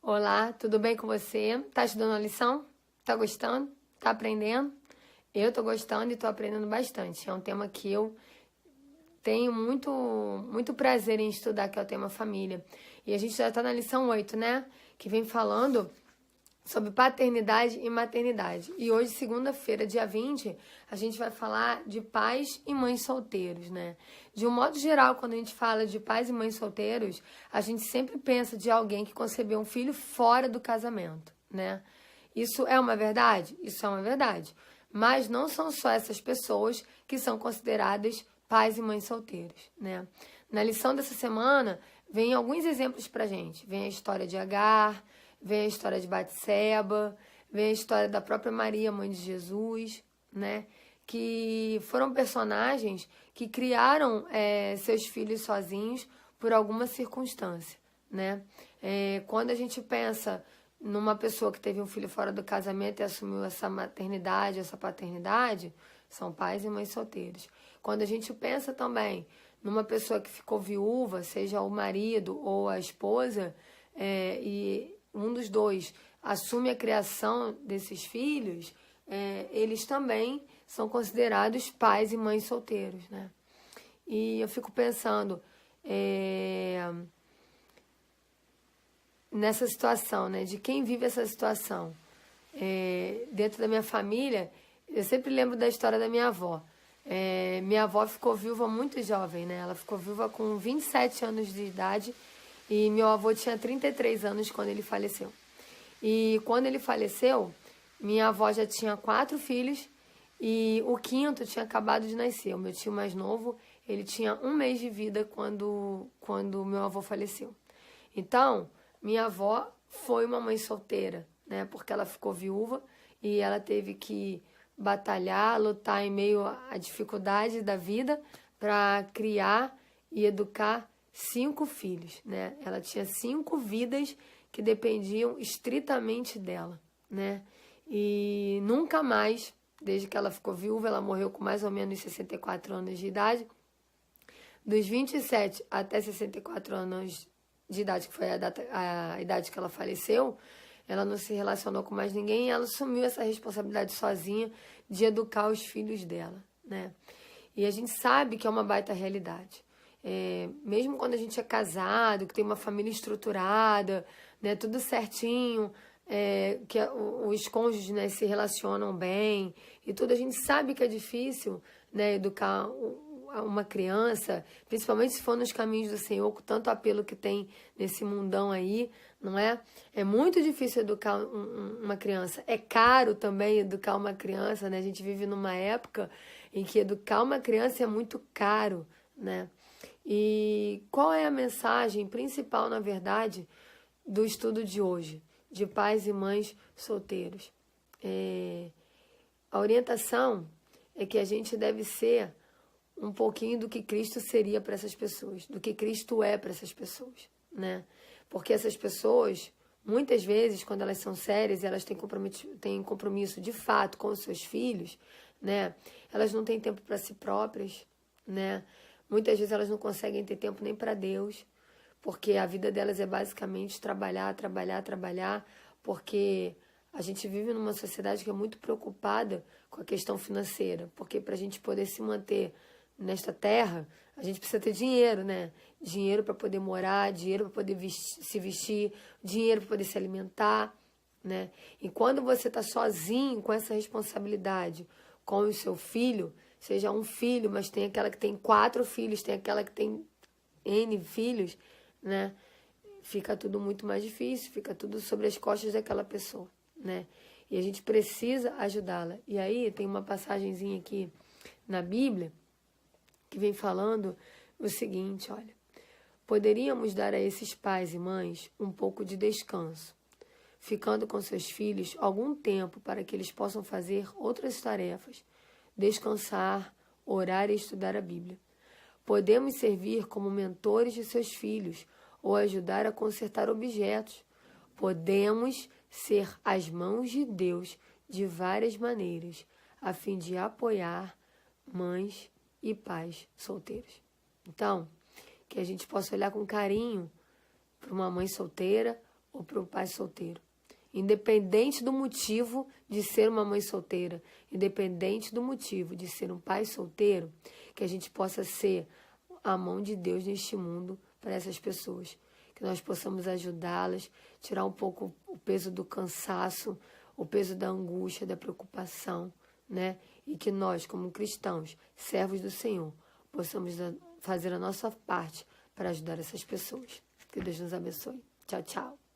Olá, tudo bem com você? Tá estudando a lição? Tá gostando? Tá aprendendo? Eu tô gostando e tô aprendendo bastante. É um tema que eu tenho muito prazer em estudar, que é o tema família. E a gente já tá na lição 8, né? Que vem falando sobre paternidade e maternidade. E hoje, segunda-feira, dia 20, a gente vai falar de pais e mães solteiros, né? De um modo geral, quando a gente fala de pais e mães solteiros, a gente sempre pensa de alguém que concebeu um filho fora do casamento, né? Isso é uma verdade? Isso é uma verdade. Mas não são só essas pessoas que são consideradas pais e mães solteiros, né? Na lição dessa semana, vem alguns exemplos pra gente. Vem a história de Agar, vem a história de Batseba, vem a história da própria Maria, mãe de Jesus, né? Que foram personagens que criaram seus filhos sozinhos por alguma circunstância, né? Quando a gente pensa numa pessoa que teve um filho fora do casamento e assumiu essa maternidade, essa paternidade, são pais e mães solteiros. Quando a gente pensa também numa pessoa que ficou viúva, seja o marido ou a esposa, e um dos dois assume a criação desses filhos, eles também são considerados pais e mães solteiros, né? E eu fico pensando nessa situação, né? De quem vive essa situação. Dentro da minha família, eu sempre lembro da história da minha avó. Minha avó ficou viúva muito jovem, né? Ela ficou viúva com 27 anos de idade e meu avô tinha 33 anos quando ele faleceu. E quando ele faleceu, minha avó já tinha 4 filhos e o quinto tinha acabado de nascer. O meu tio mais novo, ele tinha 1 mês de vida quando meu avô faleceu. Então, minha avó foi uma mãe solteira, né? Porque ela ficou viúva e ela teve que batalhar, lutar em meio à dificuldade da vida para criar e educar 5 filhos, né? Ela tinha 5 vidas que dependiam estritamente dela, né? E nunca mais, desde que ela ficou viúva, ela morreu com mais ou menos 64 anos de idade, dos 27 até 64 anos de idade, que foi a idade que ela faleceu, ela não se relacionou com mais ninguém e ela assumiu essa responsabilidade sozinha de educar os filhos dela, né? E a gente sabe que é uma baita realidade. Mesmo quando a gente é casado, que tem uma família estruturada, né, tudo certinho, que os cônjuges, né, se relacionam bem e tudo, a gente sabe que é difícil, né, educar uma criança, principalmente se for nos caminhos do Senhor, com tanto apelo que tem nesse mundão aí, não é? É muito difícil educar uma criança. É caro também educar uma criança, né? A gente vive numa época em que educar uma criança é muito caro, né? E qual é a mensagem principal, na verdade, do estudo de hoje, de pais e mães solteiros? A orientação é que a gente deve ser um pouquinho do que Cristo seria para essas pessoas, do que Cristo é para essas pessoas, né? Porque essas pessoas, muitas vezes, quando elas são sérias e elas têm compromisso de fato com os seus filhos, né? Elas não têm tempo para si próprias, né? Muitas vezes elas não conseguem ter tempo nem para Deus, porque a vida delas é basicamente trabalhar, trabalhar, trabalhar, porque a gente vive numa sociedade que é muito preocupada com a questão financeira, porque para a gente poder se manter nesta terra, a gente precisa ter dinheiro, né? Dinheiro para poder morar, dinheiro para poder se vestir, dinheiro para poder se alimentar, né? E quando você está sozinho com essa responsabilidade com o seu filho, seja um filho, mas tem aquela que tem 4 filhos, tem aquela que tem N filhos, né? Fica tudo muito mais difícil, fica tudo sobre as costas daquela pessoa, né? E a gente precisa ajudá-la. E aí tem uma passagenzinha aqui na Bíblia que vem falando o seguinte, olha: poderíamos dar a esses pais e mães um pouco de descanso, ficando com seus filhos algum tempo para que eles possam fazer outras tarefas, descansar, orar e estudar a Bíblia. Podemos servir como mentores de seus filhos ou ajudar a consertar objetos. Podemos ser as mãos de Deus de várias maneiras, a fim de apoiar mães e pais solteiros. Então, que a gente possa olhar com carinho para uma mãe solteira ou para o pai solteiro. Independente do motivo de ser uma mãe solteira, independente do motivo de ser um pai solteiro, que a gente possa ser a mão de Deus neste mundo para essas pessoas. Que nós possamos ajudá-las, tirar um pouco o peso do cansaço, o peso da angústia, da preocupação, né? E que nós, como cristãos, servos do Senhor, possamos fazer a nossa parte para ajudar essas pessoas. Que Deus nos abençoe. Tchau, tchau.